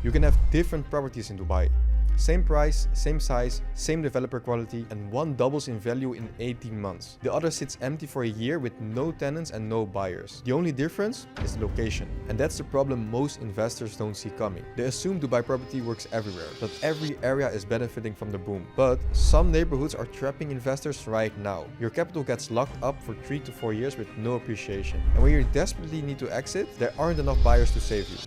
You can have different properties in Dubai. Same price, same size, same developer quality, and one doubles in value in 18 months. The other sits empty for a year with no tenants and no buyers. The only difference is the location. And that's the problem most investors don't see coming. They assume Dubai property works everywhere, that every area is benefiting from the boom. But some neighborhoods are trapping investors right now. Your capital gets locked up for 3 to 4 years with no appreciation. And when you desperately need to exit, there aren't enough buyers to save you.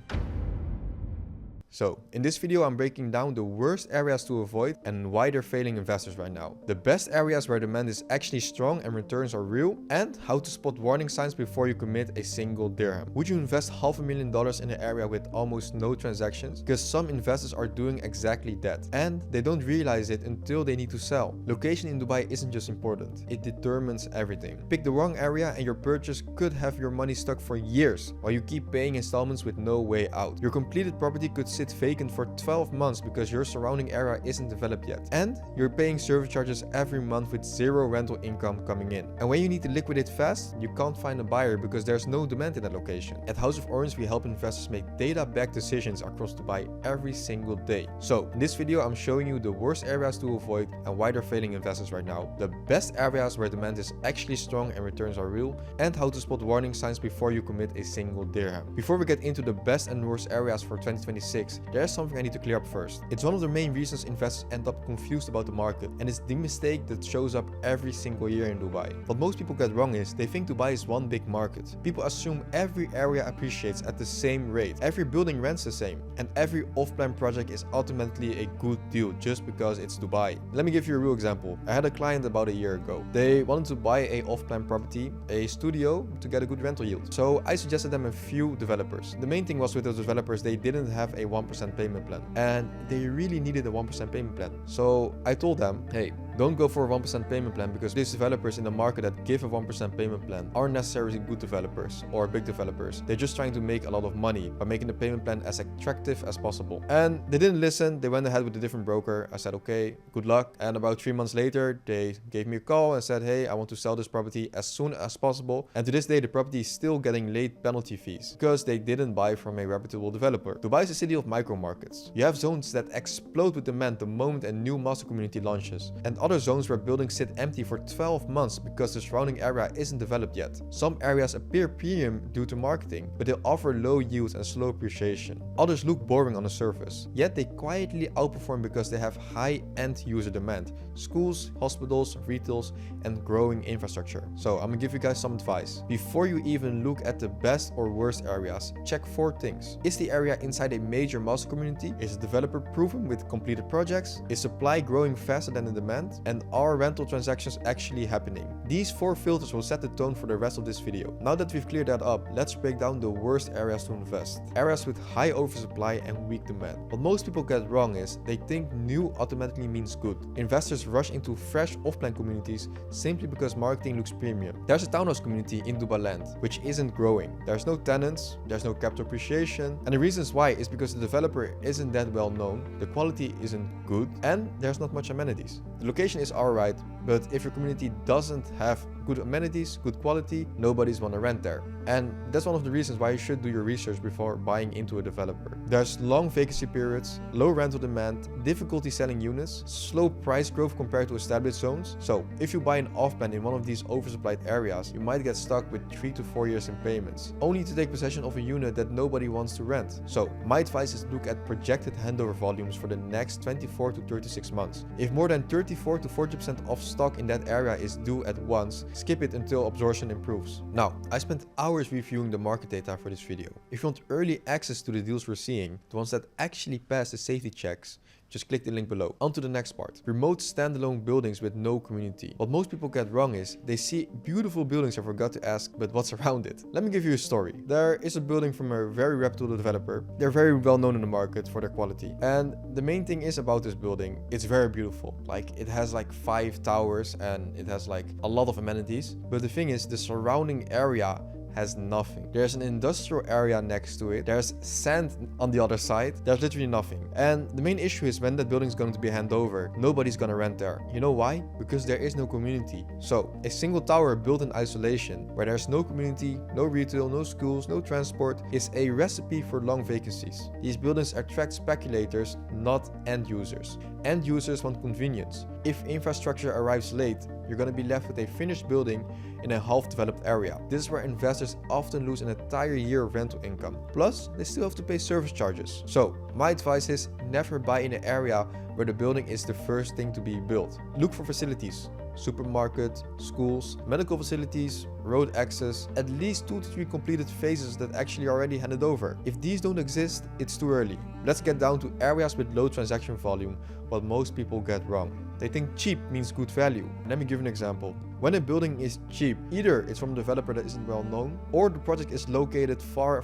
So, in this video I'm breaking down the worst areas to avoid and why they're failing investors right now. The best areas where demand is actually strong and returns are real, and how to spot warning signs before you commit a single dirham. Would you invest $500,000 in an area with almost no transactions? Because some investors are doing exactly that, and they don't realize it until they need to sell. Location in Dubai isn't just important, it determines everything. Pick the wrong area and your purchase could have your money stuck for years, while you keep paying installments with no way out. Your completed property could sit vacant for 12 months because your surrounding area isn't developed yet, and you're paying service charges every month with zero rental income coming in. And when you need to liquidate fast, you can't find a buyer because there's no demand in that location. At House of Orange, we help investors make data-backed decisions across Dubai every single day. So in this video I'm showing you the worst areas to avoid and why they're failing investors right now, the best areas where demand is actually strong and returns are real, and how to spot warning signs before you commit a single dirham. Before we get into the best and worst areas for 2026, there's something I need to clear up first. It's one of the main reasons investors end up confused about the market, and it's the mistake that shows up every single year in Dubai. What most people get wrong is they think Dubai is one big market. People assume every area appreciates at the same rate, every building rents the same, and every off-plan project is automatically a good deal just because it's Dubai. Let me give you a real example. I had a client about a year ago. They wanted to buy a off-plan property, a studio, to get a good rental yield. So I suggested them a few developers. The main thing was with those developers, they didn't have a 1% payment plan, and they really needed a 1% payment plan. So I told them, hey, don't go for a 1% payment plan because these developers in the market that give a 1% payment plan aren't necessarily good developers or big developers. They're just trying to make a lot of money by making the payment plan as attractive as possible. And they didn't listen. They went ahead with a different broker. I said, okay, good luck. And about 3 months later, they gave me a call and said, hey, I want to sell this property as soon as possible. And to this day, the property is still getting late penalty fees because they didn't buy from a reputable developer. Dubai is a city of micro markets. You have zones that explode with demand the moment a new master community launches, and other zones where buildings sit empty for 12 months because the surrounding area isn't developed yet. Some areas appear premium due to marketing, but they offer low yields and slow appreciation. Others look boring on the surface, yet they quietly outperform because they have high-end user demand, schools, hospitals, retails, and growing infrastructure. So I'm gonna give you guys some advice. Before you even look at the best or worst areas, check 4 things. Is the area inside a major master community? Is the developer proven with completed projects? Is supply growing faster than the demand? And are rental transactions actually happening? These 4 filters will set the tone for the rest of this video. Now that we've cleared that up, let's break down the worst areas to invest. Areas with high oversupply and weak demand. What most people get wrong is they think new automatically means good. Investors rush into fresh off-plan communities simply because marketing looks premium. There's a townhouse community in Dubai land, which isn't growing. There's no tenants, there's no capital appreciation, and the reasons why is because the developer isn't that well known, the quality isn't good, and there's not much amenities. The location is alright, but if your community doesn't have good amenities, good quality, nobody's wanna rent there. And that's one of the reasons why you should do your research before buying into a developer. There's long vacancy periods, low rental demand, difficulty selling units, slow price growth compared to established zones. So if you buy an off-plan in one of these oversupplied areas, you might get stuck with 3 to 4 years in payments, only to take possession of a unit that nobody wants to rent. So my advice is look at projected handover volumes for the next 24 to 36 months. If more than 34 to 40% of stock in that area is due at once, skip it until absorption improves. Now, I spent hours reviewing the market data for this video. If you want early access to the deals we're seeing, the ones that actually pass the safety checks, just click the link below. On to the next part. Remote standalone buildings with no community. What most people get wrong is they see beautiful buildings and forgot to ask, but what's around it? Let me give you a story. There is a building from a very reputable developer. They're very well known in the market for their quality. And the main thing is about this building, it's very beautiful. Like it has like 5 towers and it has like a lot of amenities. But the thing is the surrounding area has nothing. There's an industrial area next to it. There's sand on the other side. There's literally nothing. And the main issue is when that building is going to be handed over, nobody's going to rent there. You know why? Because there is no community. So a single tower built in isolation, where there's no community, no retail, no schools, no transport, is a recipe for long vacancies. These buildings attract speculators, not end users. End users want convenience. If infrastructure arrives late, you're going to be left with a finished building in a half-developed area. This is where investors often lose an entire year of rental income. Plus, they still have to pay service charges. So, my advice is never buy in an area where the building is the first thing to be built. Look for facilities. Supermarket, schools, medical facilities, road access, at least 2 to 3 completed phases that actually already handed over. If these don't exist, it's too early. Let's get down to areas with low transaction volume, what most people get wrong. They think cheap means good value. Let me give an example. When a building is cheap, either it's from a developer that isn't well known, or the project is located far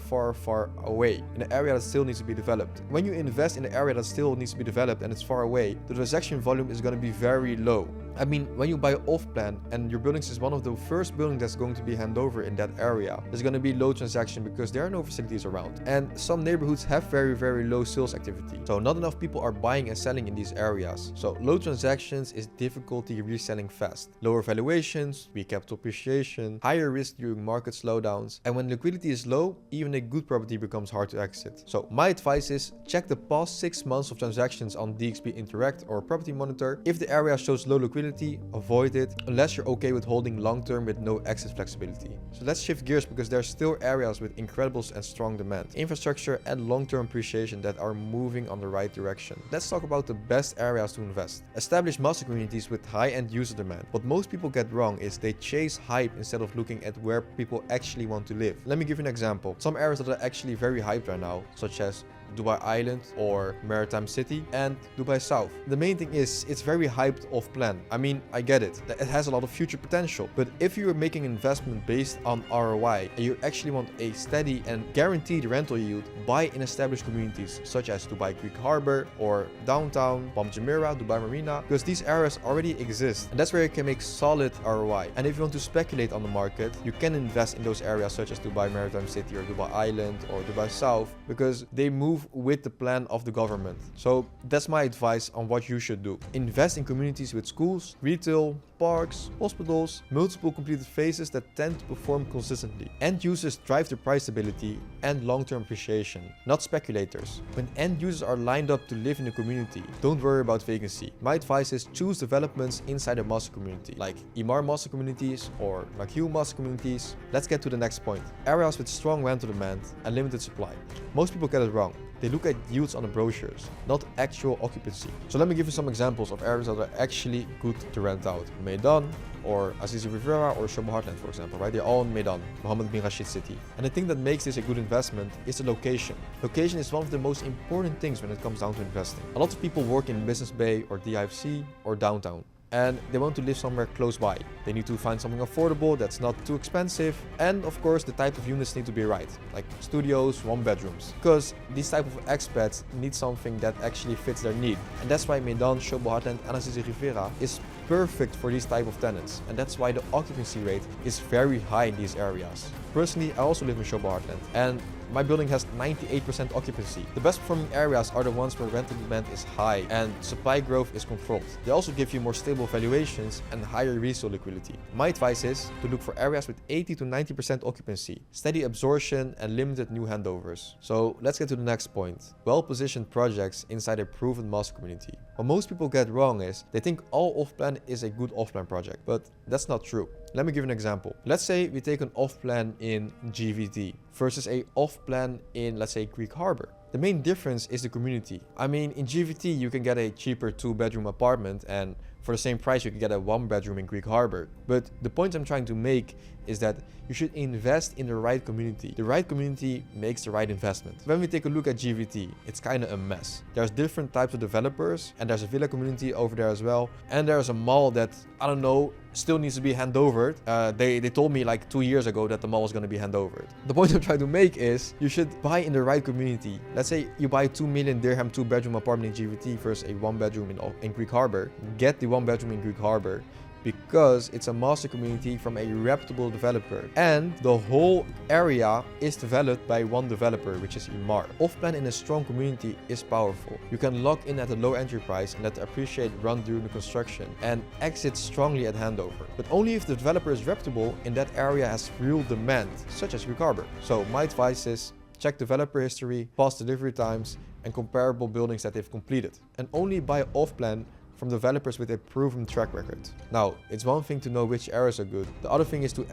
away in an area that still needs to be developed. When you invest in an area that still needs to be developed and it's far away, the transaction volume is going to be very low. I mean, when you buy off-plan and your buildings is one of the first buildings that's going to be handed over in that area, there's going to be low transaction because there are no facilities around. And some neighborhoods have very low sales activity. So not enough people are buying and selling in these areas. So low transactions is difficulty reselling fast. Lower valuations, weak capital appreciation, higher risk during market slowdowns. And when liquidity is low, even a good property becomes hard to exit. So my advice is check the past 6 months of transactions on DXB Interact or Property Monitor. If the area shows low liquidity, avoid it unless you're okay with holding long term with no exit flexibility. So let's shift gears because there are still areas with incredible and strong demand, infrastructure and long-term appreciation that are moving on the right direction. Let's talk about the best areas to invest. Establish master communities with high-end user demand. What most people get wrong is they chase hype instead of looking at where people actually want to live. Let me give you an example. Some areas that are actually very hyped right now, such as Dubai Island or Maritime City and Dubai South. The main thing is it's very hyped off plan. I mean, I get it. It has a lot of future potential. But if you're making an investment based on ROI and you actually want a steady and guaranteed rental yield, buy in established communities such as Dubai Greek Harbor or downtown, Palm Jumeirah, Dubai Marina, because these areas already exist and that's where you can make solid ROI. And if you want to speculate on the market, you can invest in those areas such as Dubai Maritime City or Dubai Island or Dubai South because they move with the plan of the government. So that's my advice on what you should do. Invest in communities with schools, retail, parks, hospitals, multiple completed phases that tend to perform consistently. End users drive the price stability and long-term appreciation, not speculators. When end users are lined up to live in a community, don't worry about vacancy. My advice is choose developments inside a master community, like Imar master communities or Makil master communities. Let's get to the next point. Areas with strong rental demand and limited supply. Most people get it wrong. They look at yields on the brochures, not actual occupancy. So let me give you some examples of areas that are actually good to rent out. Meydan or Aziz Riviera or Shobo Heartland, for example, right? They're all in Meydan, Mohammed bin Rashid City. And the thing that makes this a good investment is the location. Location is one of the most important things when it comes down to investing. A lot of people work in Business Bay or DIFC or downtown, and they want to live somewhere close by. They need to find something affordable that's not too expensive, and of course the type of units need to be right, like studios, 1 bedrooms, because these type of expats need something that actually fits their need. And that's why Meydan, Shobo Heartland and Aziz Riviera is perfect for these type of tenants, and that's why the occupancy rate is very high in these areas. Personally, I also live in Shobo Heartland, and my building has 98% occupancy. The best performing areas are the ones where rental demand is high and supply growth is controlled. They also give you more stable valuations and higher resale liquidity. My advice is to look for areas with 80 to 90% occupancy, steady absorption and limited new handovers. So let's get to the next point. Well-positioned projects inside a proven master community. What most people get wrong is they think all off-plan is a good off-plan project, but that's not true. Let me give an example. Let's say we take an off-plan in GVT versus a off-plan in, let's say, Greek Harbor. The main difference is the community. I mean, in GVT you can get a cheaper 2-bedroom apartment, and for the same price you can get a 1-bedroom in Greek Harbor. But the point I'm trying to make is that you should invest in the right community. The right community makes the right investment. When we take a look at GVT, it's kind of a mess. There's different types of developers, and there's a villa community over there as well. And there's a mall that, I don't know, still needs to be handovered. They told me like 2 years ago that the mall was going to be handovered. The point I'm trying to make is you should buy in the right community. Let's say you buy 2 million dirham 2-bedroom apartment in GVT versus a 1-bedroom in Greek Harbor. Get the 1-bedroom in Greek Harbor because it's a master community from a reputable developer, and the whole area is developed by one developer, which is Imar. Off-plan in a strong community is powerful. You can lock in at a low entry price and let the appreciate run during the construction and exit strongly at handover. But only if the developer is reputable in that area has real demand, such as Ricardo. So my advice is check developer history, past delivery times, and comparable buildings that they've completed. And only buy off-plan from developers with a proven track record. Now, it's one thing to know which areas are good. The other thing is to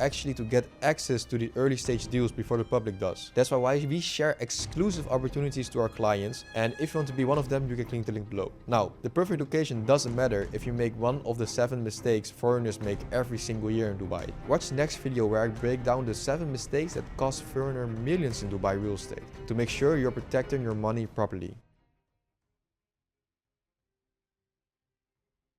get access to the early stage deals before the public does. That's why we share exclusive opportunities to our clients, and if you want to be one of them, you can click the link below. Now, the perfect location doesn't matter if you make one of the 7 mistakes foreigners make every single year in Dubai. Watch the next video where I break down the 7 mistakes that cost foreigner millions in Dubai real estate to make sure you're protecting your money properly.